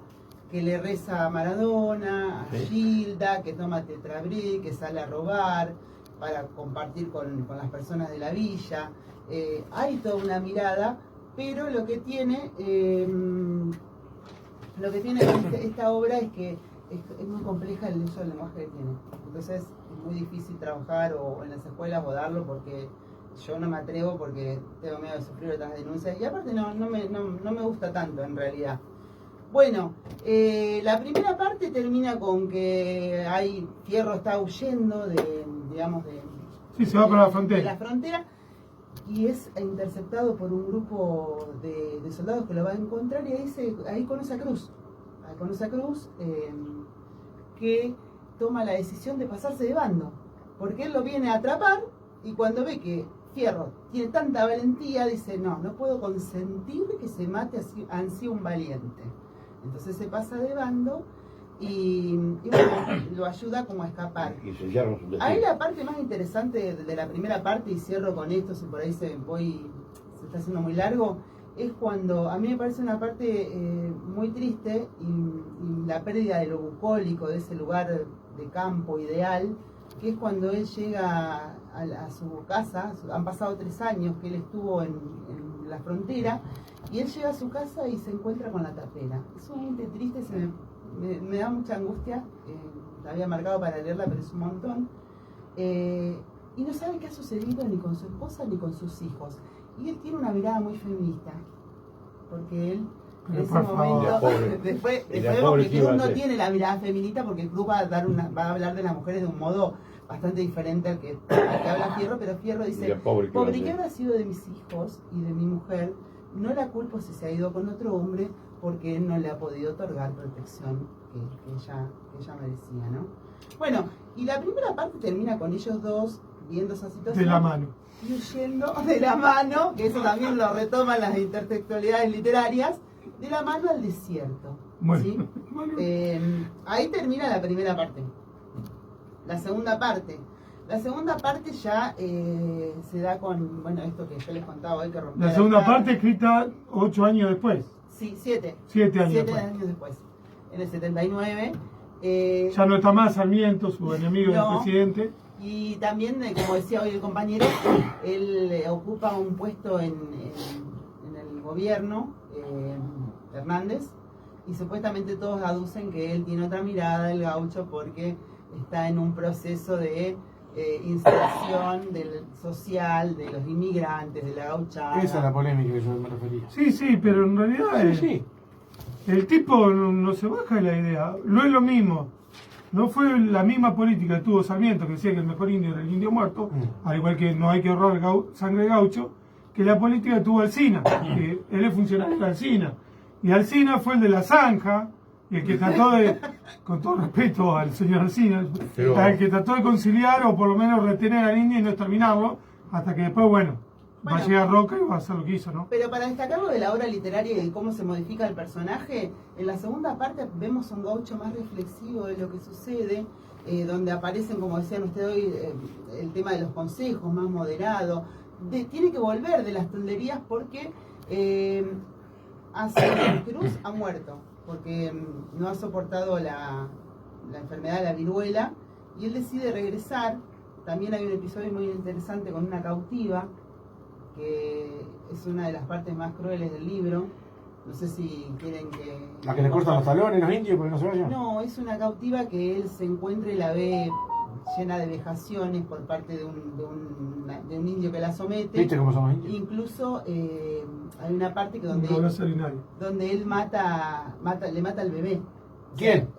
que le reza a Maradona, a
Sí.
Gilda, que toma tetrabril, que sale a robar para compartir con las personas de la villa. Hay toda una mirada, pero lo que tiene esta obra es que es muy compleja el uso del lenguaje que tiene. Entonces es muy difícil trabajar o en las escuelas o darlo porque yo no me atrevo porque tengo miedo de sufrir otras denuncias y aparte no me gusta tanto en realidad. Bueno, la primera parte termina con que Fierro está huyendo digamos,
Sí, se va para la
de
frontera.
la frontera y es interceptado por un grupo de soldados que lo va a encontrar y ahí conoce a Cruz. Conoce a Cruz que toma la decisión de pasarse de bando, porque él lo viene a atrapar y cuando ve que Fierro tiene tanta valentía, dice, no puedo consentir que se mate así un valiente. Entonces se pasa de bando y bueno, lo ayuda como a escapar.
Y sellaron su destino.
Ahí la parte más interesante de la primera parte, y cierro con esto, si por ahí se está haciendo muy largo, es cuando a mí me parece una parte muy triste y la pérdida de lo bucólico, de ese lugar de campo ideal, que es cuando él llega a su casa. Han pasado 3 años que él estuvo en la frontera y él llega a su casa y se encuentra con la tapera. Es sumamente triste, me da mucha angustia. La había marcado para leerla, pero es un montón. Y no sabe qué ha sucedido ni con su esposa ni con sus hijos. Y él tiene una mirada muy feminista, porque él en
Pero
ese
por favor.
momento,
Y la pobre-
después
y la
vemos
pobre
que
que iba
Cruz
a
no
ser.
tiene la mirada feminista, porque Cruz va a hablar de las mujeres de un modo bastante diferente al que habla Fierro, pero Fierro
Y
dice,
la pobre que iba a
pobre,
ser.
¿qué habrá sido de mis hijos y de mi mujer? No la culpo si se ha ido con otro hombre, porque él no le ha podido otorgar protección que ella merecía, ¿no? Bueno, y la primera parte termina con ellos dos viendo esa situación.
De la mano.
Y huyendo de la mano, que eso también lo retoman las intertextualidades literarias, de la mano al desierto.
Bueno.
¿sí? Ahí termina la primera parte. La segunda parte ya se da con, bueno, esto que yo les contaba hoy que rompió
La segunda
altar.
parte escrita 8 años después.
Sí, 7.
7 años
7
después.
años después. En el 79.
Ya no está más Sarmiento, su enemigo
No.
del presidente.
Y también, como decía hoy el compañero, él ocupa un puesto en el gobierno, Hernández, y supuestamente todos aducen que él tiene otra mirada, el gaucho, porque está en un proceso de inserción social de los inmigrantes, de la gauchada.
Esa es la polémica que yo me refería.
Sí, pero en realidad
Sí.
el tipo no se baja de la idea. No es lo mismo. No fue la misma política que tuvo Sarmiento, que decía que el mejor indio era el indio muerto, al igual que no hay que ahorrar sangre de gaucho, que la política que tuvo Alsina, que él es funcionario de Alsina. Y Alsina fue el de la zanja, y el que trató de, con todo respeto al señor Alsina,
Pero-
el que trató de conciliar o por lo menos retener al indio y no exterminarlo, hasta que después, va a
Bueno.
llegar Roca y va a hacer lo que hizo, ¿no?
Pero para destacarlo de la obra literaria y de cómo se modifica el personaje, en la segunda parte vemos un gaucho más reflexivo de lo que sucede, donde aparecen, como decían ustedes hoy, el tema de los consejos, más moderado. Tiene que volver de las tonterías porque Cruz ha muerto, porque no ha soportado la enfermedad de la viruela, y él decide regresar. También hay un episodio muy interesante con una cautiva, que es una de las partes más crueles del libro, No sé si quieren que...
La que le cortan los talones los indios porque no se vayan.
No, es una cautiva que él se encuentra y la ve llena de vejaciones por parte de un indio que la somete.
¿Viste cómo son los indios?
Incluso hay una parte que
Un dolor sanitario.
donde él le mata al bebé.
¿Quién?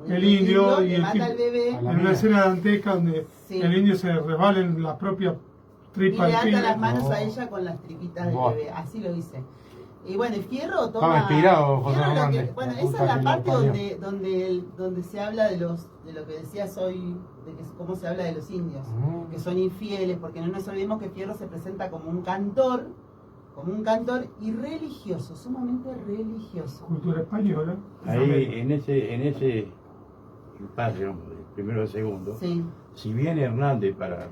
El indio y
le
el
mata
tipo.
al bebé
A la
En una escena dantesca donde
Sí.
el indio se resbala en la propia
y
tripa
le
del
ata
pibe.
las manos a
Oh.
ella con las tripitas del
Buah.
bebé. Así lo dice. Y bueno, el Fierro toma...
Estaba inspirado, José
Fierro lo que-
Hernández.
bueno,
La
esa
puta
es la
que
parte
lo parió.
donde se habla de lo que decías hoy, cómo se habla de los indios, que son infieles, porque no nos olvidemos que Fierro se presenta como un cantor y religioso, sumamente religioso.
Cultura española.
Ahí, en ese impasse, digamos, del primero al segundo,
Sí,
si bien Hernández, para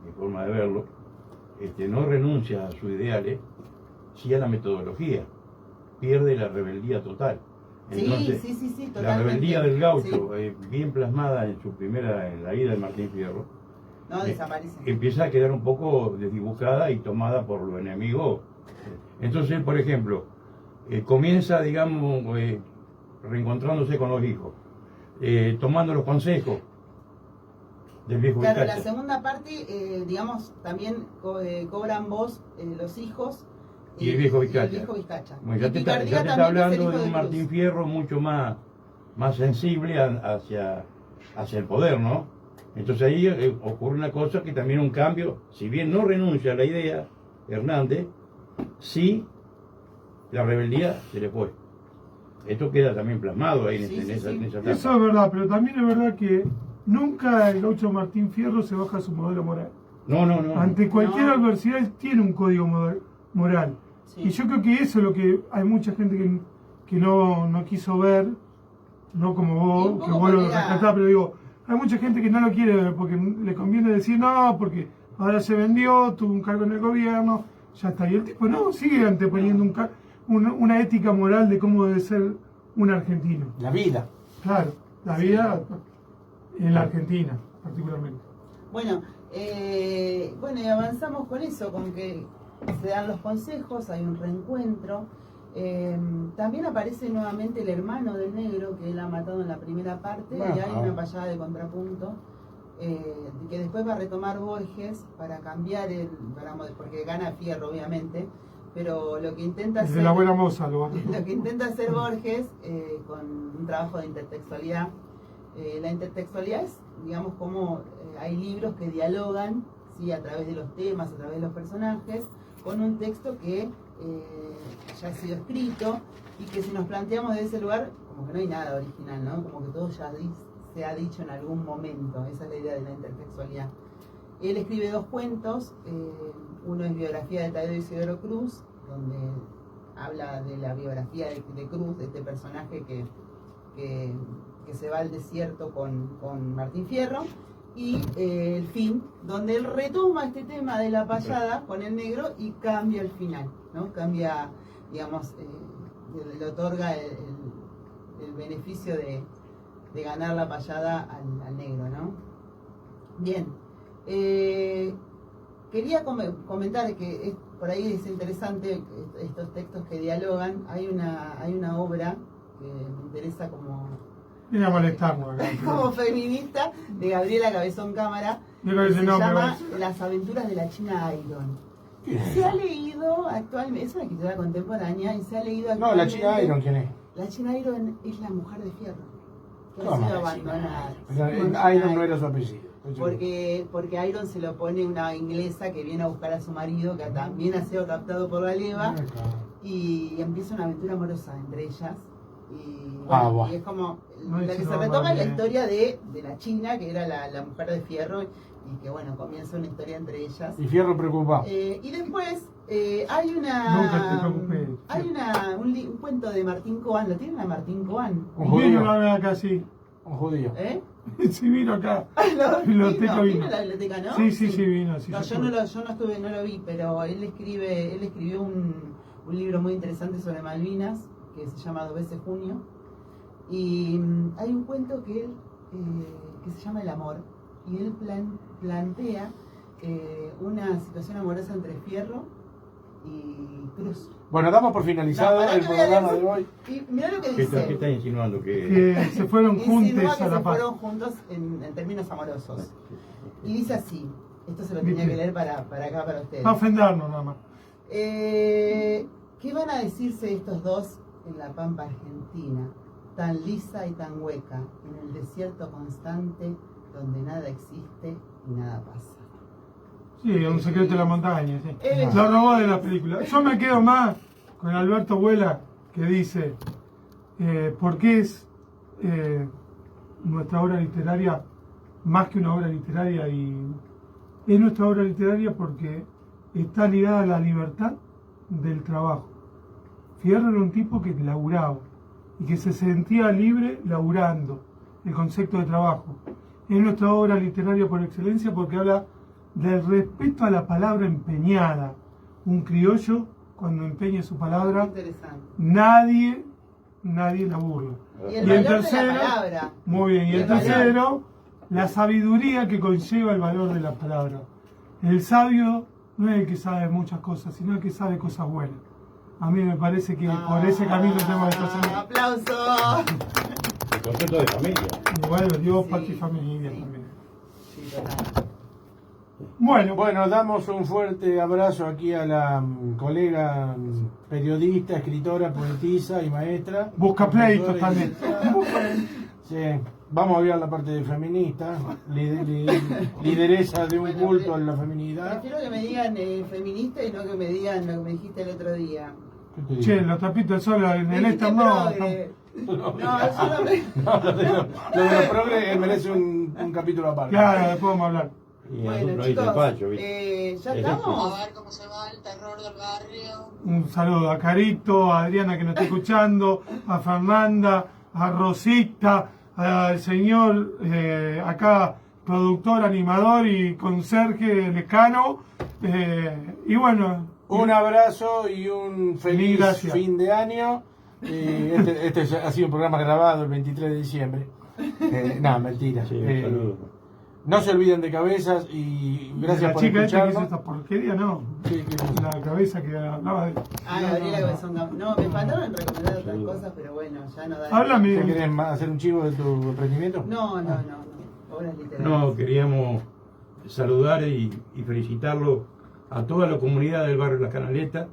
mi forma de verlo, no renuncia a sus ideales, sí a la metodología, pierde la rebeldía total. Entonces,
sí, totalmente.
la rebeldía del gaucho,
Sí.
bien plasmada en en la ida de Martín Fierro,
No, desaparece.
empieza a quedar un poco desdibujada y tomada por los enemigos. Entonces, por ejemplo, comienza, digamos, reencontrándose con los hijos, tomando los consejos del viejo
Claro,
Vizcacha.
la segunda parte, digamos, también cobran voz los hijos
Y el viejo Vizcacha.
y el viejo Vizcacha.
Bueno,
Y
ya te está
Picardía también es
hablando
el hijo
de un
Cruz.
Martín Fierro mucho más sensible hacia el poder, ¿no? Entonces ahí ocurre una cosa que también un cambio, si bien no renuncia a la idea, Hernández, sí la rebeldía se le fue. Esto queda también plasmado ahí
Sí,
en
sí,
esa
sí.
etapa.
Eso es verdad, pero también es verdad que nunca el gaucho Martín Fierro se baja su modelo moral.
No.
Ante cualquier
No.
adversidad él tiene un código moral.
Sí.
Y yo creo que eso es lo que hay mucha gente que no quiso ver, no como
Y un
vos,
poco
que vos lo
porque era-
rescatás, pero digo, hay mucha gente que no lo quiere ver porque le conviene decir no, porque ahora se vendió, tuvo un cargo en el gobierno, ya está. Y el tipo no, sigue anteponiendo una ética moral de cómo debe ser un argentino.
La vida.
Claro, la vida en la Argentina, particularmente.
Bueno, y avanzamos con eso, con que se dan los consejos, hay un reencuentro. También aparece nuevamente el hermano del negro que él ha matado en la primera parte y hay
Ajá.
una payada de contrapunto que después va a retomar Borges para cambiar porque gana Fierro obviamente, pero lo que intenta
Desde
hacer
la buena moza lo va a
lo que intenta hacer Borges con un trabajo de intertextualidad. La intertextualidad es, digamos, como hay libros que dialogan, ¿sí? A través de los temas, a través de los personajes, con un texto que ya ha sido escrito y que si nos planteamos desde ese lugar, como que no hay nada original, ¿no? Como que todo ya se ha dicho en algún momento. Esa es la idea de la intertextualidad. Él escribe 2 cuentos, uno es biografía de Taddeo Isidoro Cruz, donde habla de la biografía de Cruz, de este personaje que se va al desierto con Martín Fierro, y El fin, donde él retoma este tema de la payada con el negro y cambia el final, ¿no? Cambia, digamos, le otorga el beneficio de ganar la payada al negro, ¿no? Bien. Quería comentar que por ahí es interesante estos textos que dialogan. Hay una obra que me interesa
Viene a molestarnos acá.
como feminista de Gabriela Cabezón Cámara,
Yo creo
que
que
se
ese nombre
llama
va-
Las aventuras de la China Iron. Se ha leído actualmente, es una escritora contemporánea, y se ha leído
No, la
actualmente.
China Iron, ¿quién es?
La China Iron es la mujer de Fierro, que ha
¿Cómo
sido
la China
abandonada.
Iron?
Sí,
Iron no era su apellido. estoy seguro.
porque Iron se lo pone una inglesa que viene a buscar a su marido, que también ha sido captado por la leva,
Ah, claro.
y empieza una aventura amorosa entre ellas. Y,
Buah.
y es como
No,
lo
eso
que se
no va
retoma es la
bien.
historia de la China, que era la mujer de Fierro, y que bueno, comienza una historia entre ellas.
Y Fierro preocupado.
Y después hay
Nunca te preocupes.
un cuento de Martín Coan, ¿lo tienen a Martín Coan?
Un
Vino
judío.
una vez acá, sí.
Un judío.
¿Eh?
Sí, vino acá.
La
Biblioteca vino.
la biblioteca, ¿no?
Sí, vino. Sí,
No, yo no lo vi, pero él escribió un libro muy interesante sobre Malvinas, que se llama 2 veces junio, y hay un cuento que se llama El amor, y él plantea una situación amorosa entre Fierro y Cruz.
Bueno, damos por finalizado
No, pará
el
que voy a
programa
leer.
de hoy.
Y mirá lo que
¿Qué
dice.
está insinuando?
Que se fueron
Insinúa
juntos
que
a
se
La Paz.
fueron juntos en términos amorosos. Y dice así, esto se lo
¿Viste?
tenía que leer para acá, para ustedes.
Para ofendernos nada más.
¿Qué van a decirse estos dos en la pampa argentina, tan lisa y tan hueca, en el desierto constante donde nada existe y nada pasa?
Sí, un secreto de la montaña, sí.
Él-
Lo robó de la película. Yo me quedo más con Alberto Vuela, que dice, ¿por qué es nuestra obra literaria más que una obra literaria? Y es nuestra obra literaria porque está ligada a la libertad del trabajo. Fierro era un tipo que laburaba y que se sentía libre laburando, el concepto de trabajo. Es nuestra obra literaria por excelencia porque habla del respeto a la palabra empeñada. Un criollo, cuando empeña su palabra,
Interesante.
nadie la burla.
Y
Y
el
el
valor
tercero,
de la palabra.
muy bien, y el
El valor.
tercero, la sabiduría que conlleva el valor de la palabra. El sabio no es el que sabe muchas cosas, sino el que sabe cosas buenas. A mí me parece que por ese camino tenemos que estar.
¡Aplausos!
El concepto de familia.
Y bueno, Dios,
Sí,
patria y familia
sí.
también.
Sí, total.
Bueno,
Bueno, damos un fuerte abrazo aquí a la colega periodista, escritora, poetisa y maestra.
busca pleitos
Profesora y
también.
licenciada. Sí, vamos a ver la parte de feminista, lideresa de un culto a la feminidad.
Prefiero que me digan feminista y no que me digan lo que me dijiste el otro día.
¿Qué te digo?
Che, los tapitos de sol en
Me
el
dijiste
Éster no.
progre. No, yo no me...
No, lo de los progres merece un capítulo aparte.
Claro, después vamos a hablar.
Y
Bueno,
nosotros ahí
chicos,
del Pacho, ¿viste?
¿ya
Sí,
estamos?
A ver cómo se va el terror del barrio.
Un saludo a Carito, a Adriana que nos está escuchando, a Fernanda, a Rosita, al señor acá, productor, animador y conserje Lecano. Y bueno,
Un abrazo y un feliz
Gracias.
fin de año. Este ha sido un programa grabado el 23 de diciembre. No, mentira.
Sí, un saludo.
No se olviden de cabezas y gracias
la
por
chica esta que hizo
escucharnos.
esta porquería, no.
Sí,
La cabeza que hablaba de.
Ah, Gabriela Cabezón. No, me faltaron recomendar otras cosas, pero bueno, ya no da.
¿Te
Háblame.
querés hacer un chivo de tu emprendimiento?
No. Obras literarias.
No, queríamos saludar y felicitarlo a toda la comunidad del barrio La Canaleta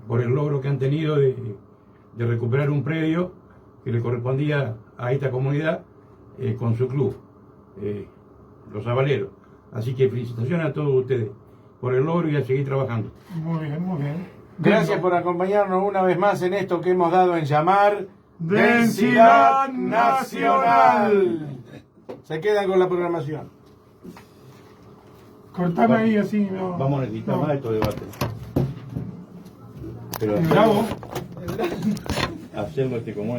por el logro que han tenido de recuperar un predio que le correspondía a esta comunidad con su club, los Avaleros. Así que felicitaciones a todos ustedes por el logro y a seguir trabajando.
Muy bien, muy bien.
Gracias por acompañarnos una vez más en esto que hemos dado en llamar
Densidad Nacional.
Se quedan con la programación.
Cortame ahí así, no.
Vamos a necesitar
no.
más de estos debates. Pero
Bravo.
hacerlo como es.